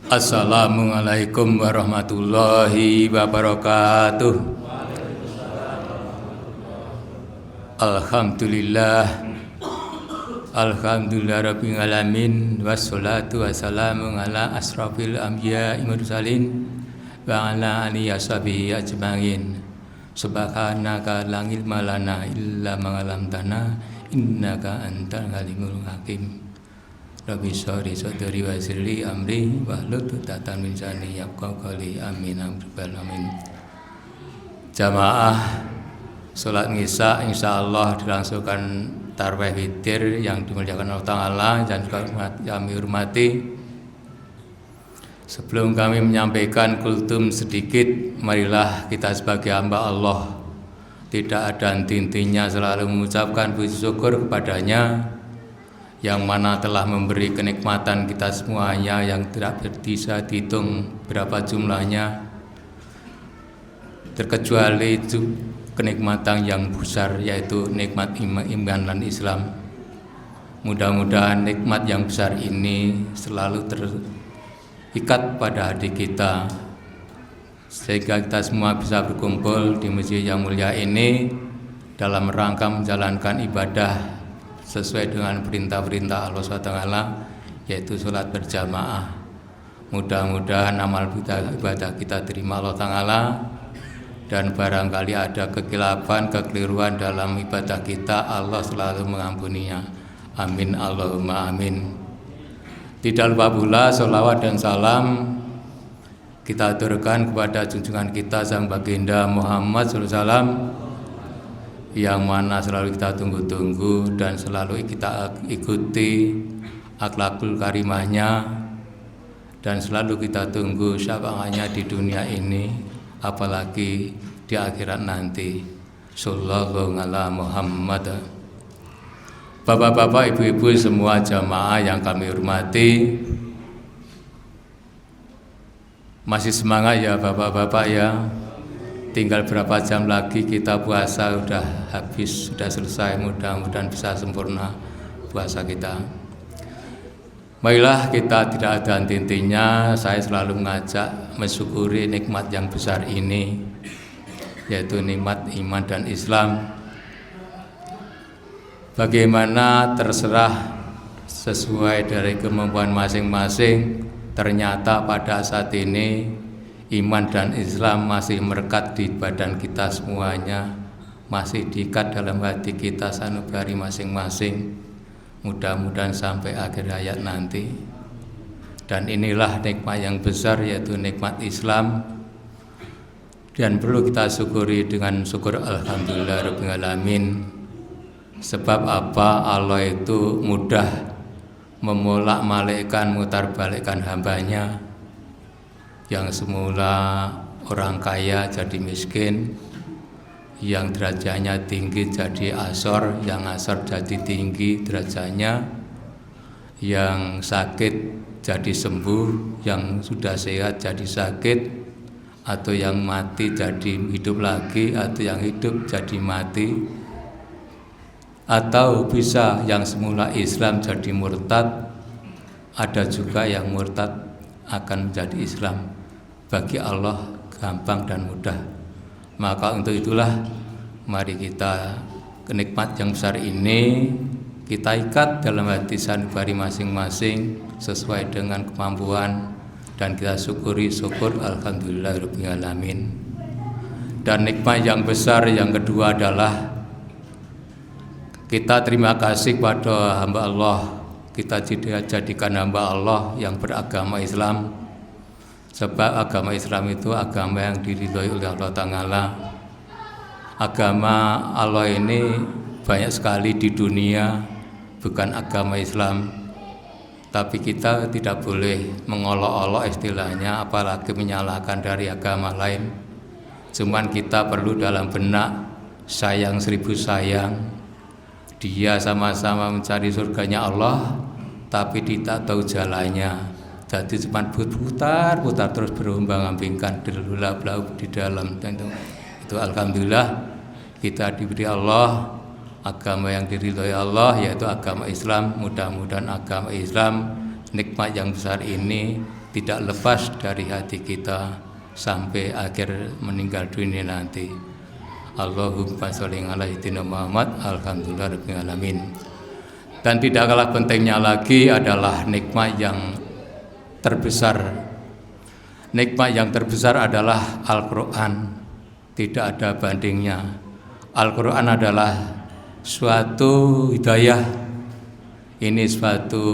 Assalamualaikum warahmatullahi wabarakatuh. Alhamdulillah rabbil alamin. Wassalatu wassalamu ala asrafil anbiya'i mursalin wa ala alihi washabihi ajmain. Subhanaka la ilma lana illa ma 'allamtana innaka antal alimul hakim. Rabbi sholli sadri wa yassirli amri wahlul 'uqdatam min lisani yafqahu qawli. Amin rabbal alamin. Jamaah salat Isya insyaallah dilangsungkan tarawih witir yang dimuliakan Allah Ta'ala dan juga kami hormati. Sebelum kami menyampaikan kultum sedikit, marilah kita sebagai hamba Allah tidak ada henti-hentinya selalu mengucapkan puji syukur kepadanya yang mana telah memberi kenikmatan kita semuanya yang tidak bisa dihitung berapa jumlahnya, terkecuali kenikmatan yang besar yaitu nikmat iman dan Islam. Mudah-mudahan nikmat yang besar ini selalu terikat pada hati kita sehingga kita semua bisa berkumpul di masjid yang mulia ini dalam rangka menjalankan ibadah sesuai dengan perintah-perintah Allah SWT, yaitu sholat berjamaah. Mudah-mudahan amal ibadah kita terima Allah Ta'ala, dan barangkali ada kekilapan, kekeliruan dalam ibadah kita, Allah selalu mengampuninya. Amin Allahumma amin. Tidak lupa pula sholawat dan salam kita aturkan kepada junjungan kita Sang Baginda Muhammad SAW, yang mana selalu kita tunggu-tunggu dan selalu kita ikuti akhlakul karimahnya, dan selalu kita tunggu syafaatnya di dunia ini apalagi di akhirat nanti. Sallallahu ala Muhammad. Bapak-bapak, ibu-ibu semua jamaah yang kami hormati, masih semangat ya bapak-bapak ya? Tinggal berapa jam lagi kita puasa sudah habis, sudah selesai. Mudah-mudahan bisa sempurna puasa kita. Marilah kita tidak ada henti-hentinya. Saya selalu mengajak mensyukuri nikmat yang besar ini, yaitu nikmat iman dan Islam. Bagaimana terserah sesuai dari kemampuan masing-masing. Ternyata pada saat ini iman dan Islam masih merekat di badan kita semuanya, masih diikat dalam hati kita sanubari masing-masing. Mudah-mudahan sampai akhir hayat nanti. Dan inilah nikmat yang besar, yaitu nikmat Islam, dan perlu kita syukuri dengan syukur alhamdulillah rabbil alamin. Sebab apa? Allah itu mudah memolak-malikkan, mutar-balikkan hambanya. Yang semula orang kaya jadi miskin, yang derajatnya tinggi jadi asor, yang asor jadi tinggi derajatnya, yang sakit jadi sembuh, yang sudah sehat jadi sakit, atau yang mati jadi hidup lagi, atau yang hidup jadi mati, atau bisa yang semula Islam jadi murtad, ada juga yang murtad akan menjadi Islam. Bagi Allah gampang dan mudah. Maka untuk itulah mari kita kenikmat yang besar ini kita ikat dalam hati sanubari masing-masing sesuai dengan kemampuan, dan kita syukuri syukur alhamdulillah rabbil alamin. Dan nikmat yang besar yang kedua adalah kita terima kasih pada hamba Allah. Kita jadikan hamba Allah yang beragama Islam. Sebab agama Islam itu agama yang diridhoi oleh Allah Ta'ala. Agama Allah ini banyak sekali di dunia, bukan agama Islam. Tapi kita tidak boleh mengolok-olok istilahnya, apalagi menyalahkan dari agama lain. Cuman kita perlu dalam benak sayang seribu sayang. Dia sama-sama mencari surganya Allah, tapi tidak tahu jalannya. Jadi cuma putar terus berombang-ambingkan belau di dalam. Itu alhamdulillah kita diberi Allah agama yang diridhoi Allah, yaitu agama Islam. Mudah-mudahan agama Islam nikmat yang besar ini tidak lepas dari hati kita sampai akhir meninggal dunia nanti. Allahumma sholli ala sayyidina Muhammad. Alhamdulillahirabbil alamin. Dan tidak kalah pentingnya lagi adalah nikmat yang terbesar. Nikmat yang terbesar adalah Al-Quran. Tidak ada bandingnya. Al-Quran adalah suatu hidayah. Ini suatu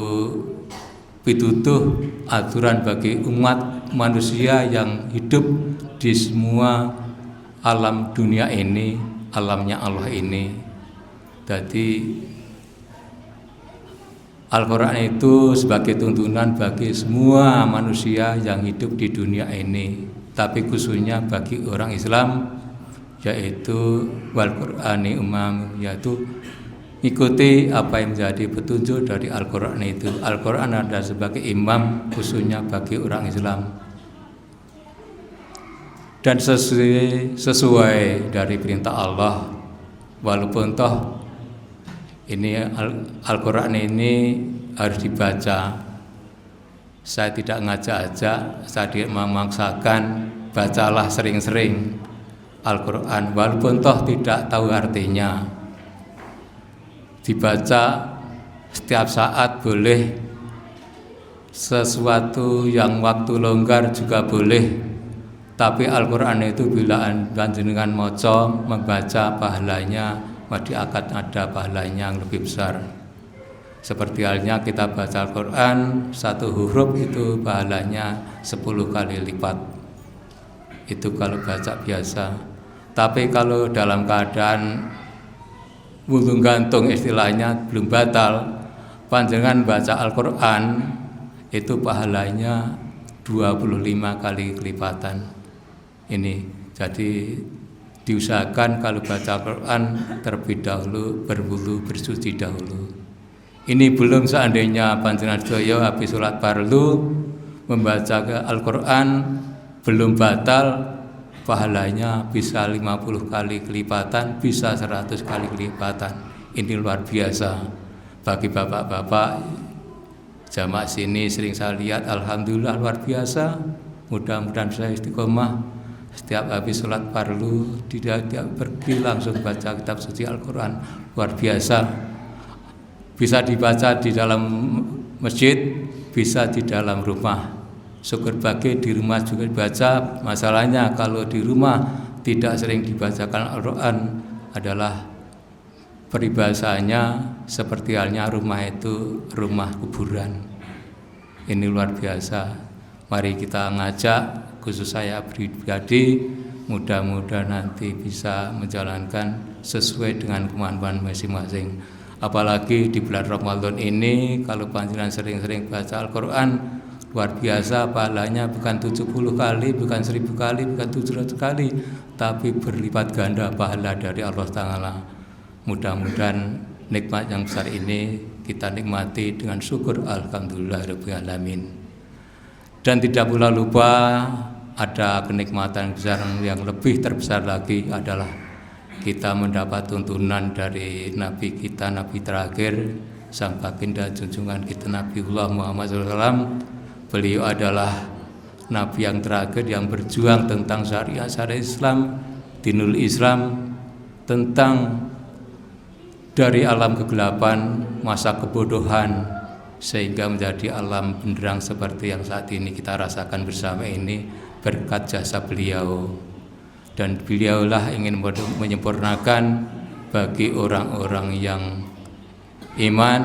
pitutuh aturan bagi umat manusia yang hidup di semua alam dunia ini, alamnya Allah ini. Jadi Al-Quran itu sebagai tuntunan bagi semua manusia yang hidup di dunia ini, tapi khususnya bagi orang Islam, yaitu wal Qur'ani umam, yaitu ikuti apa yang menjadi petunjuk dari Al-Quran itu. Al-Quran adalah sebagai imam khususnya bagi orang Islam. Dan sesuai dari perintah Allah, walaupun toh ini Al-Quran ini harus dibaca. Saya tidak ngajak-ajak, saya tidak memaksakan, bacalah sering-sering Al-Quran, walaupun toh tidak tahu artinya. Dibaca setiap saat boleh, sesuatu yang waktu longgar juga boleh. Tapi Al-Quran itu bila panjenengan maca membaca pahalanya, mesti akan ada pahalanya yang lebih besar. Seperti halnya kita baca Al-Quran, satu huruf itu pahalanya 10 kali lipat. Itu kalau baca biasa. Tapi kalau dalam keadaan wudhu gantung istilahnya belum batal, panjenengan baca Al-Quran itu pahalanya 25 kali kelipatan. Ini jadi diusahakan kalau baca Al-Quran terlebih dahulu berwudu, bersuci dahulu. Ini belum seandainya panjenengan sedaya habis sholat fardu membaca Al-Quran belum batal, pahalanya bisa 50 kali kelipatan, bisa 100 kali kelipatan. Ini luar biasa. Bagi bapak-bapak jamaah sini sering saya lihat, alhamdulillah luar biasa. Mudah-mudahan saya istiqomah. Setiap habis sholat fardu tidak pergi langsung baca kitab suci Al-Quran. Luar biasa. Bisa dibaca di dalam masjid, bisa di dalam rumah. Syukur bagi di rumah juga dibaca. Masalahnya kalau di rumah tidak sering dibacakan Al-Quran adalah peribahasanya seperti halnya rumah itu rumah kuburan. Ini luar biasa. Mari kita ngajak, khusus saya pribadi, mudah-mudahan nanti bisa menjalankan sesuai dengan kemampuan masing-masing. Apalagi di bulan Ramadan ini, kalau panjenengan sering-sering baca Al-Quran, luar biasa pahalanya, bukan 70 kali, bukan 1000 kali, bukan 700 kali, tapi berlipat ganda pahala dari Allah Ta'ala. Mudah-mudahan nikmat yang besar ini kita nikmati dengan syukur alhamdulillahirabbil alamin. Dan tidak pula lupa ada kenikmatan besar yang lebih terbesar lagi adalah kita mendapat tuntunan dari Nabi kita, Nabi terakhir, sang baginda junjungan kita Nabiullah Muhammad SAW. Beliau adalah Nabi yang terakhir yang berjuang tentang syariat Islam, dinul Islam, tentang dari alam kegelapan, masa kebodohan, sehingga menjadi alam benderang seperti yang saat ini kita rasakan bersama ini berkat jasa beliau. Dan beliaulah ingin menyempurnakan bagi orang-orang yang iman,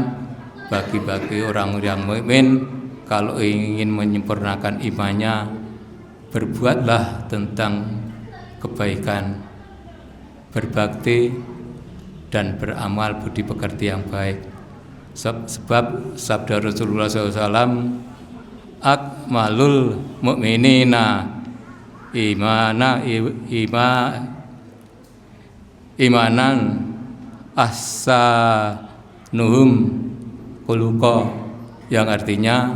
bagi orang yang mukmin, kalau ingin menyempurnakan imannya, berbuatlah tentang kebaikan, berbakti dan beramal budi pekerti yang baik. Sebab sabda Rasulullah SAW, akmalul mu'minina imanan ahsanuhum khuluqa, yang artinya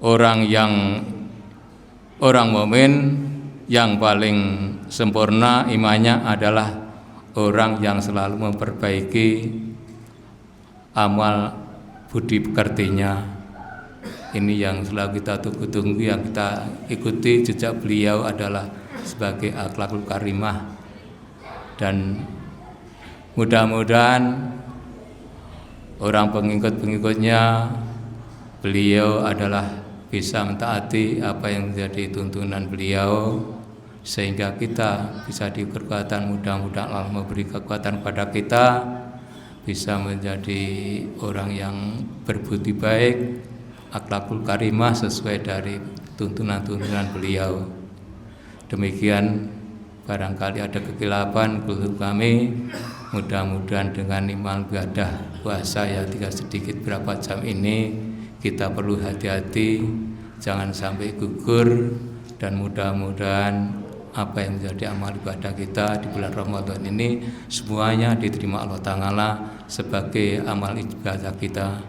orang mukmin yang paling sempurna imannya adalah orang yang selalu memperbaiki amal budi pekertinya. ini yang selalu kita tunggu-tunggu, yang kita ikuti jejak beliau adalah sebagai akhlakul karimah. Dan mudah-mudahan orang pengikut-pengikutnya beliau adalah bisa mentaati apa yang menjadi tuntunan beliau, sehingga kita bisa diberi kekuatan. Mudah-mudahan Allah memberi kekuatan pada kita bisa menjadi orang yang berbudi baik, akhlakul karimah sesuai dari tuntunan-tuntunan beliau. Demikian, barangkali ada kekilapan kultur kami, mudah-mudahan dengan iman ibadah puasa yang tinggal sedikit berapa jam ini, kita perlu hati-hati jangan sampai gugur, dan mudah-mudahan apa yang menjadi amal ibadah kita di bulan Ramadan ini semuanya diterima Allah Ta'ala sebagai amal ibadah kita.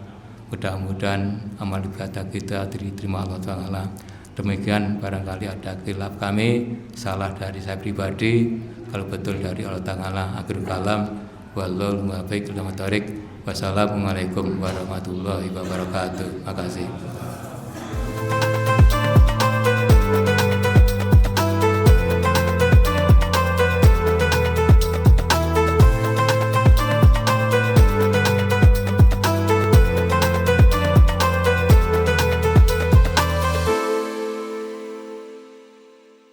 Mudah-mudahan amal ibadah kita diterima Allah Ta'ala. Demikian, barangkali ada khilaf kami, salah dari saya pribadi, kalau betul dari Allah Ta'ala. Akhirul kalam, wallahul muwaffiq ila thoriq. Wassalamualaikum warahmatullahi wabarakatuh. Terima kasih.